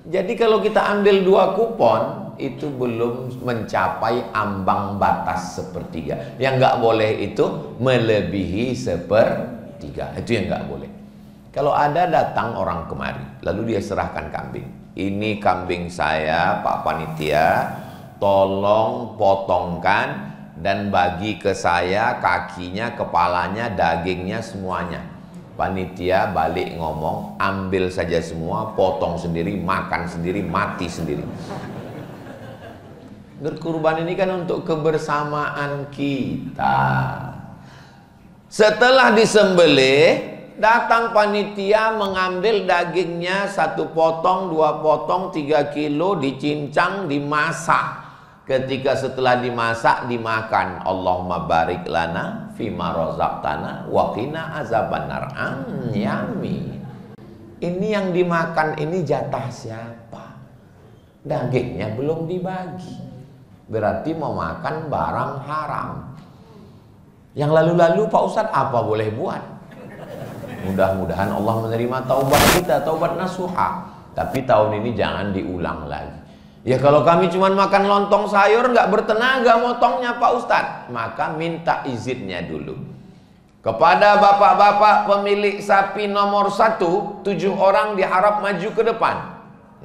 Jadi kalau kita ambil 2 kupon itu belum mencapai ambang batas sepertiga. Yang nggak boleh itu melebihi sepertiga. Itu yang nggak boleh. Kalau ada datang orang kemari, lalu dia serahkan kambing. Ini kambing saya, Pak Panitia, tolong potongkan dan bagi ke saya kakinya, kepalanya, dagingnya, semuanya. Panitia balik ngomong, ambil saja semua, potong sendiri, makan sendiri, mati sendiri. Berkurban ini kan untuk kebersamaan kita. Setelah disembelih, datang panitia mengambil dagingnya 1 potong, 2 potong, 3 kilo, dicincang, dimasak. Ketika setelah dimasak, dimakan. Allahumma barik lana fima razaqtana wa qina azabannar. Yummy. Ini yang dimakan ini jatah siapa? Dagingnya belum dibagi. Berarti mau makan barang haram. Yang lalu-lalu Pak Ustadz apa boleh buat? Mudah-mudahan Allah menerima taubat kita, taubat nasuha. Tapi tahun ini jangan diulang lagi. Ya kalau kami cuma makan lontong sayur nggak bertenaga motongnya Pak Ustadz, maka minta izinnya dulu kepada bapak-bapak pemilik sapi nomor 1, 7 orang diharap maju ke depan.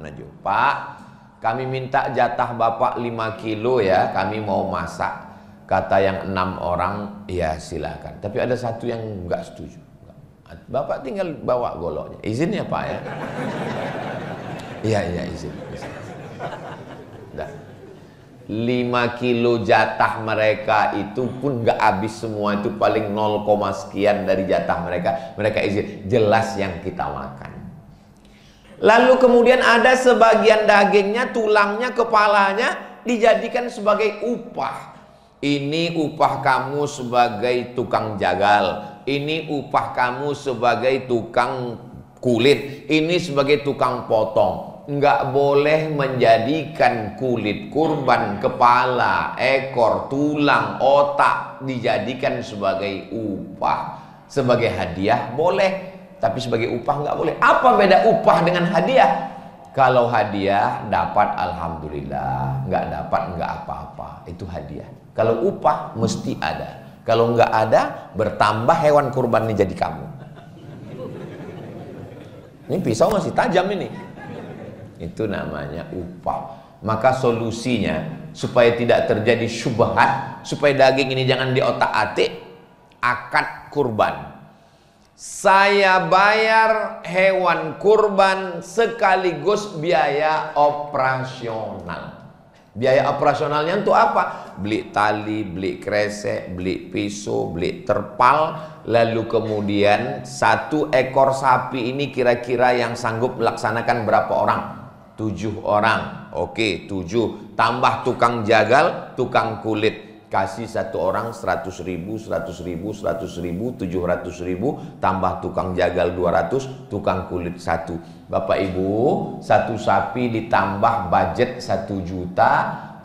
Maju, Pak, kami minta jatah Bapak 5 kilo ya, kami mau masak. Kata yang 6 orang, ya silakan. Tapi ada 1 yang nggak setuju. Bapak tinggal bawa goloknya. Izin ya Pak ya? Iya izin. Dah. 5 kilo jatah mereka itu pun nggak habis semua, itu paling 0, sekian dari jatah mereka. Mereka izin, jelas yang kita makan. Lalu kemudian ada sebagian dagingnya, tulangnya, kepalanya dijadikan sebagai upah. Ini upah kamu sebagai tukang jagal, ini upah kamu sebagai tukang kulit, ini sebagai tukang potong. nggak boleh menjadikan kulit kurban, kepala, ekor, tulang, otak dijadikan sebagai upah. Sebagai hadiah boleh, tapi sebagai upah nggak boleh. Apa beda upah dengan hadiah? Kalau hadiah dapat alhamdulillah, nggak dapat nggak apa-apa, itu hadiah. Kalau upah mesti ada. Kalau nggak ada, bertambah hewan kurban ini jadi kamu. Ini pisau masih tajam ini. Itu namanya upah. Maka solusinya supaya tidak terjadi syubhat, supaya daging ini jangan diotak-atik, akad kurban. Saya bayar hewan kurban sekaligus biaya operasional. Biaya operasionalnya untuk apa? Beli tali, beli kresek, beli pisau, beli terpal. Lalu kemudian 1 ekor sapi ini kira-kira yang sanggup melaksanakan berapa orang? 7 orang. Oke, 7. Tambah tukang jagal, tukang kulit. Kasih 1 orang 100.000, 100.000, 100.000, 700.000, tambah tukang jagal 200, tukang kulit 1. Bapak Ibu, 1 sapi ditambah budget 1 juta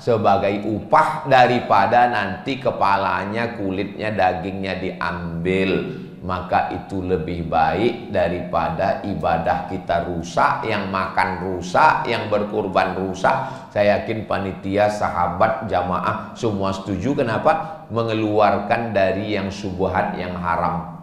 sebagai upah daripada nanti kepalanya, kulitnya, dagingnya diambil. Maka itu lebih baik daripada ibadah kita rusak, yang makan rusak, yang berkurban rusak. Saya yakin panitia, sahabat, jamaah semua setuju. Kenapa? Mengeluarkan dari yang syubhat, yang haram.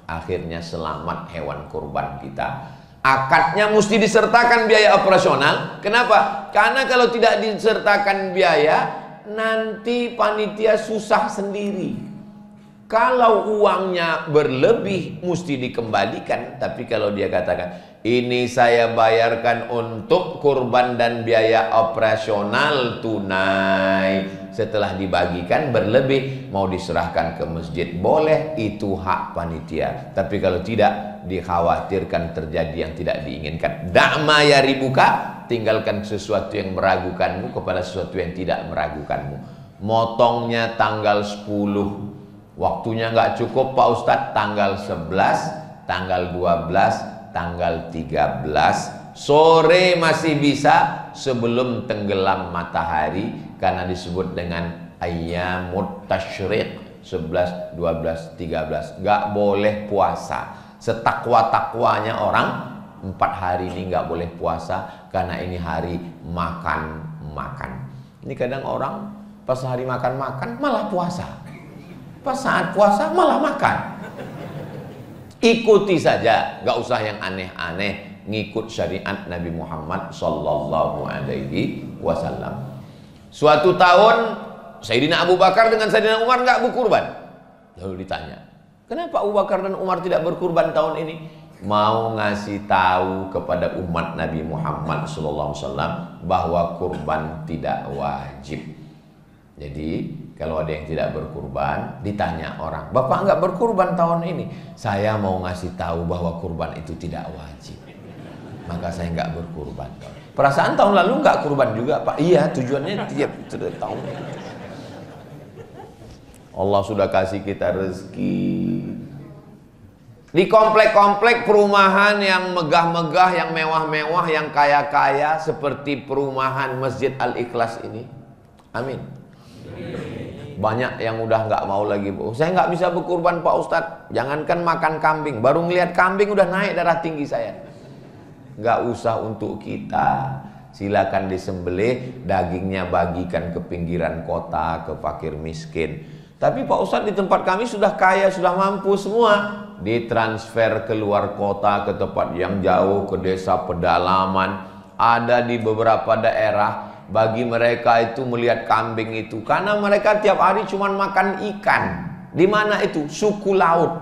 Akhirnya selamat hewan kurban kita. Akadnya mesti disertakan biaya operasional. Kenapa? Karena kalau tidak disertakan biaya, nanti panitia susah sendiri. Kalau uangnya berlebih mesti dikembalikan. Tapi kalau dia katakan, ini saya bayarkan untuk kurban dan biaya operasional tunai, setelah dibagikan berlebih, mau diserahkan ke masjid, boleh, itu hak panitia. Tapi kalau tidak, dikhawatirkan terjadi yang tidak diinginkan. Da'ma ya ribuka, tinggalkan sesuatu yang meragukanmu kepada sesuatu yang tidak meragukanmu. Motongnya tanggal 10, waktunya nggak cukup Pak Ustadz, tanggal 11, tanggal 12, tanggal 13, sore masih bisa sebelum tenggelam matahari, karena disebut dengan ayyamut tasyriq, 11, 12, 13. Nggak boleh puasa. Setakwa-takwanya orang 4 hari ini nggak boleh puasa, karena ini hari makan-makan. Ini kadang orang pas hari makan-makan malah puasa. Pas saat puasa malah makan. Ikuti saja, gak usah yang aneh-aneh, ngikut syariat Nabi Muhammad sallallahu alaihi wasallam. Suatu tahun Sayyidina Abu Bakar dengan Sayyidina Umar gak berkurban. Lalu ditanya, kenapa Abu Bakar dan Umar tidak berkurban tahun ini? Mau ngasih tahu kepada umat Nabi Muhammad sallallahu alaihi wasallam bahwa kurban tidak wajib. Jadi kalau ada yang tidak berkurban, ditanya orang, Bapak nggak berkurban tahun ini? Saya mau ngasih tahu bahwa kurban itu tidak wajib, maka saya nggak berkurban. Perasaan tahun lalu nggak kurban juga Pak? Iya, tujuannya tiap tahun. Allah sudah kasih kita rezeki. Di komplek-komplek perumahan yang megah-megah, yang mewah-mewah, yang kaya-kaya, seperti perumahan Masjid Al-Ikhlas ini. Amin. Banyak yang udah nggak mau lagi, saya nggak bisa berkurban Pak Ustadz. Jangankan makan kambing, baru ngelihat kambing udah naik darah tinggi saya. Nggak usah untuk kita, silakan disembelih, dagingnya bagikan ke pinggiran kota, ke fakir miskin. Tapi Pak Ustadz, di tempat kami sudah kaya, sudah mampu semua, ditransfer ke luar kota, ke tempat yang jauh, ke desa pedalaman. Ada di beberapa daerah, bagi mereka itu melihat kambing itu, karena mereka tiap hari cuma makan ikan. Di mana itu? Suku laut,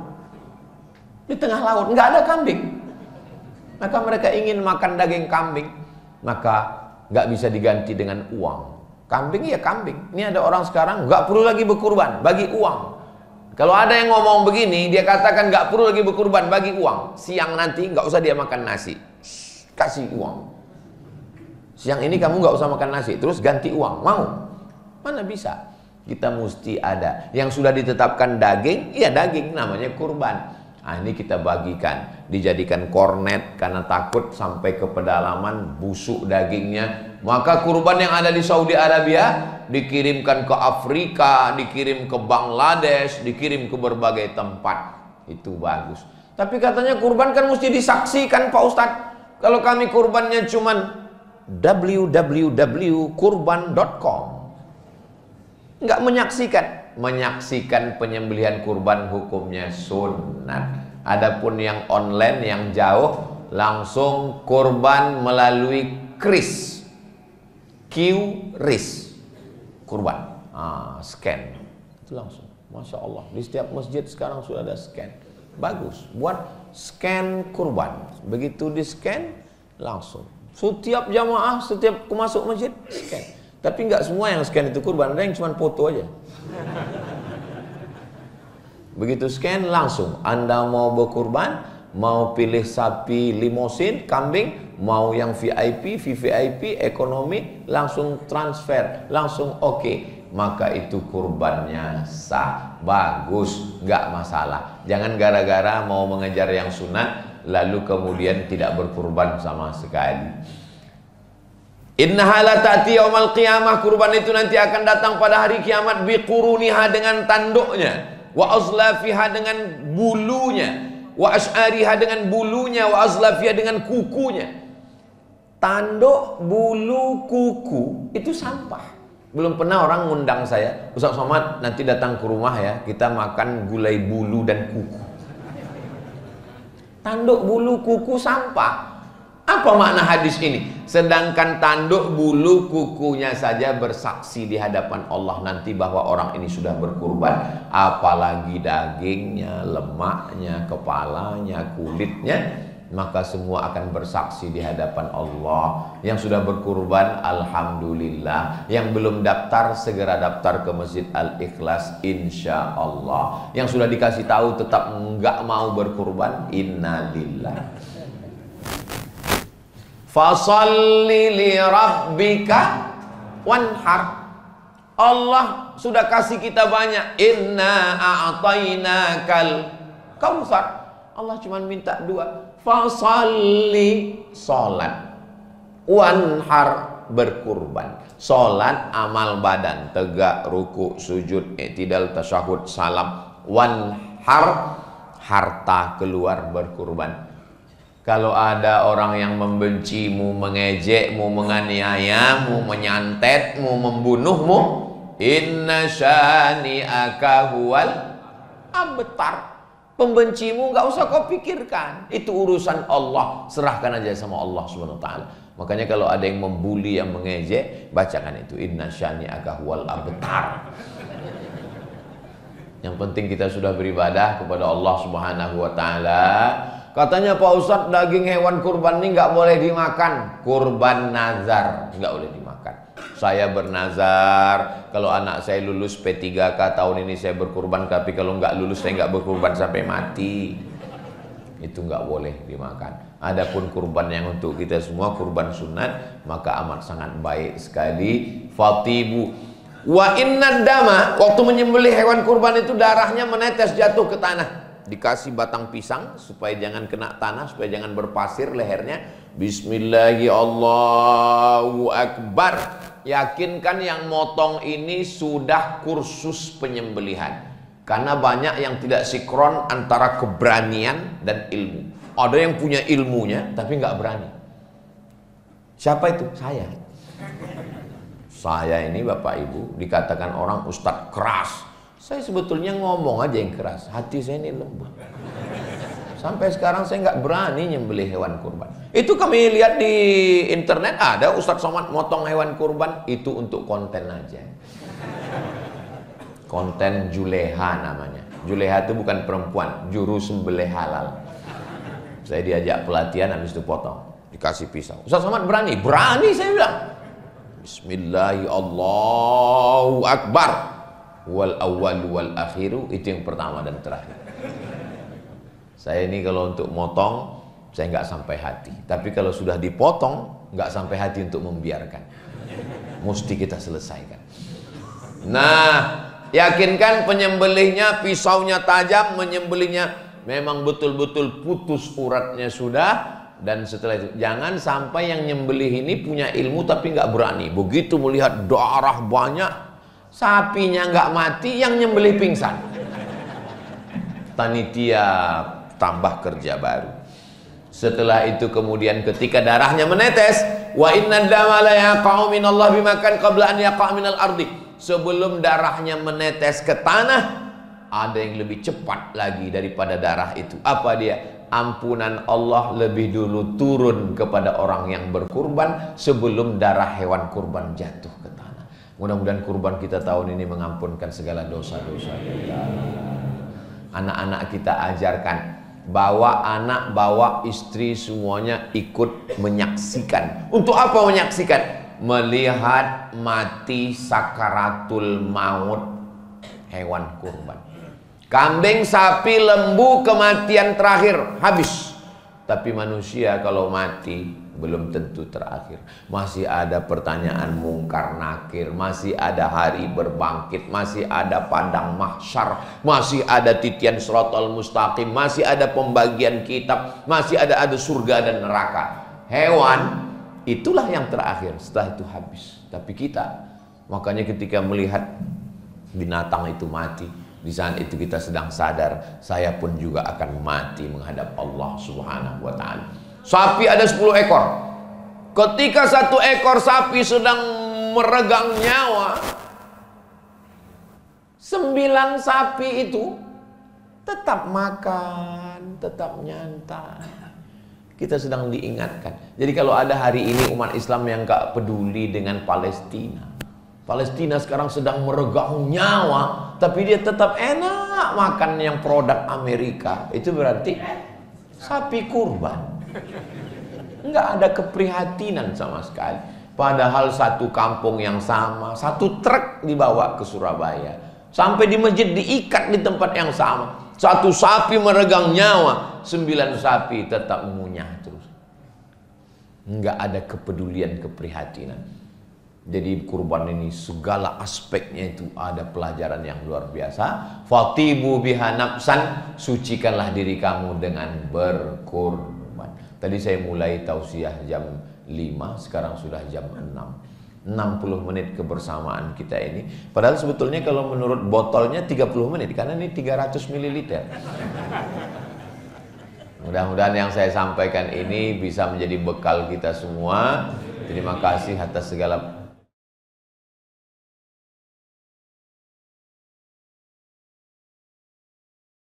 di tengah laut, nggak ada kambing. Maka mereka ingin makan daging kambing, maka nggak bisa diganti dengan uang. Kambing ya kambing. Ini ada orang sekarang nggak perlu lagi berkurban, bagi uang. Kalau ada yang ngomong begini, dia katakan nggak perlu lagi berkurban, bagi uang. Siang nanti nggak usah dia makan nasi, kasih uang. Siang ini kamu nggak usah makan nasi, terus ganti uang, mau? Mana bisa? Kita mesti ada. Yang sudah ditetapkan daging, ya daging, namanya kurban. Nah, ini kita bagikan, dijadikan kornet karena takut sampai ke pedalaman busuk dagingnya. Maka kurban yang ada di Saudi Arabia dikirimkan ke Afrika, dikirim ke Bangladesh, dikirim ke berbagai tempat. Itu bagus. Tapi katanya kurban kan mesti disaksikan Pak Ustadz. Kalau kami kurbannya cuman www.kurban.com, nggak menyaksikan. Menyaksikan penyembelihan kurban hukumnya sunat. Adapun yang online yang jauh langsung kurban melalui KRIS, QRIS, kurban, scan itu langsung. Masya Allah, di setiap masjid sekarang sudah ada scan. Bagus, buat scan kurban. Begitu di scan langsung. Setiap jamaah, setiap masuk masjid scan. Tapi nggak semua yang scan itu kurban, ada yang cuma foto aja. Begitu scan langsung, Anda mau berkurban, mau pilih sapi limosin, kambing, mau yang VIP, VVIP, ekonomi, langsung transfer, langsung oke. Maka itu kurbannya sah, bagus, nggak masalah. Jangan gara-gara mau mengejar yang sunat lalu kemudian tidak berkurban sama sekali. Innaha la ta'ti yaumal qiyamah, kurban itu nanti akan datang pada hari kiamat biquruniha dengan tanduknya, wa azlafiha dengan bulunya, wa ash'ariha dengan bulunya, wa azlafiha dengan kukunya. Tanduk, bulu, kuku itu sampah. Belum pernah orang ngundang saya, Ustaz Somad nanti datang ke rumah ya, kita makan gulai bulu dan kuku. Tanduk, bulu, kuku sampah. Apa makna hadis ini? Sedangkan tanduk, bulu, kukunya saja bersaksi di hadapan Allah nanti bahwa orang ini sudah berkurban, apalagi dagingnya, lemaknya, kepalanya, kulitnya, maka semua akan bersaksi di hadapan Allah. Yang sudah berkurban, alhamdulillah. Yang belum daftar, segera daftar ke Masjid Al-Ikhlas, insya Allah. Yang sudah dikasih tahu tetap enggak mau berkurban, innalillah. Fasalli li rabbika wanhar. Allah sudah kasih kita banyak. Inna a'tainakal kautsar. Allah cuma minta dua. Fasalli, salat. Wanhar, berkurban. Salat amal badan, tegak, ruku, sujud, i'tidal, tasyahud, salam. Wanhar, harta keluar berkurban. Kalau ada orang yang membencimu, mengejekmu, menganiayamu, menyantetmu, membunuhmu, inna syani'aka huwal abtar. Pembencimu nggak usah kau pikirkan, itu urusan Allah, serahkan aja sama Allah Subhanahu wa taala. Makanya kalau ada yang membuli, yang mengejek, bacakan itu, inna syani'aka huwal abtar. Yang penting kita sudah beribadah kepada Allah Subhanahu wa taala. Katanya Pak Ustadz, daging hewan kurban ini nggak boleh dimakan. Kurban nazar nggak boleh dimakan. Saya bernazar kalau anak saya lulus P3K tahun ini saya berkurban, tapi kalau nggak lulus saya nggak berkurban sampai mati. Itu nggak boleh dimakan. Adapun kurban yang untuk kita semua kurban sunat, maka amat sangat baik sekali. Fatibu wa inna dama, waktu menyembelih hewan kurban itu darahnya menetes jatuh ke tanah. Dikasih batang pisang supaya jangan kena tanah, supaya jangan berpasir lehernya. Bismillahi Allahu Akbar. Yakinkan yang motong ini sudah kursus penyembelihan. Karena banyak yang tidak sinkron antara keberanian dan ilmu. Ada yang punya ilmunya tapi nggak berani. Siapa itu? Saya. Saya ini Bapak Ibu dikatakan orang ustadz keras. Saya sebetulnya ngomong aja yang keras, hati saya ini lembut. Sampai sekarang saya nggak berani nyembelih hewan kurban. Itu kami lihat di internet ada Ustadz Somad motong hewan kurban, itu untuk konten aja. Konten juleha namanya. Juleha itu bukan perempuan, juru sembelih halal. Saya diajak pelatihan, habis itu potong, dikasih pisau. Ustadz Somad berani? Berani saya bilang. Bismillahirrahmanirrahim, Allahu Akbar. Wal awwal wal akhiru, itu yang pertama dan terakhir. Saya ini kalau untuk motong saya nggak sampai hati, tapi kalau sudah dipotong nggak sampai hati untuk membiarkan. Mesti kita selesaikan. Nah, yakinkan penyembelihnya pisaunya tajam, menyembelihnya memang betul-betul putus uratnya sudah. Dan setelah itu jangan sampai yang nyembelih ini punya ilmu tapi nggak berani. Begitu melihat darah banyak, sapinya nggak mati, yang nyembelih pingsan. Panitia tambah kerja baru. Setelah itu kemudian ketika darahnya menetes, wa inna dama la yaqa'u minallahi bimakan qabla an yaqa' minal ardi. Sebelum darahnya menetes ke tanah, ada yang lebih cepat lagi daripada darah itu. Apa dia? Ampunan Allah lebih dulu turun kepada orang yang berkurban sebelum darah hewan kurban jatuh ke tanah. Mudah-mudahan kurban kita tahun ini mengampunkan segala dosa-dosa kita. Anak-anak kita ajarkan, bawa anak, bawa istri, semuanya ikut menyaksikan. Untuk apa menyaksikan? Melihat mati sakaratul maut hewan kurban. Kambing, sapi, lembu, kematian terakhir, habis. Tapi manusia kalau mati belum tentu terakhir. Masih ada pertanyaan mungkar nakir, masih ada hari berbangkit, masih ada padang mahsyar, masih ada titian siratal mustaqim, masih ada pembagian kitab, masih ada surga dan neraka. Hewan itulah yang terakhir, setelah itu habis. Tapi kita, makanya ketika melihat binatang itu mati, di saat itu kita sedang sadar, saya pun juga akan mati menghadap Allah Subhanahu wa ta'ala. Sapi ada 10 ekor. Ketika satu ekor sapi sedang meregang nyawa, 9 sapi itu tetap makan, tetap nyantai. Kita sedang diingatkan. Jadi kalau ada hari ini umat Islam yang gak peduli dengan Palestina, Palestina sekarang sedang meregang nyawa, tapi dia tetap enak makan yang produk Amerika. Itu berarti sapi kurban. Enggak ada keprihatinan sama sekali. Padahal satu kampung yang sama, satu truk dibawa ke Surabaya, sampai di masjid diikat di tempat yang sama. Satu sapi meregang nyawa, 9 sapi tetap mengunyah terus. Enggak ada kepedulian, keprihatinan. Jadi kurban ini segala aspeknya itu ada pelajaran yang luar biasa. Fatibu biha nafsan, sucikanlah diri kamu dengan berkurban. Tadi saya mulai tausiah jam 5, sekarang sudah jam 6. 60 menit kebersamaan kita ini. Padahal sebetulnya kalau menurut botolnya 30 menit, karena ini 300 ml. Mudah-mudahan yang saya sampaikan ini bisa menjadi bekal kita semua. Terima kasih atas segala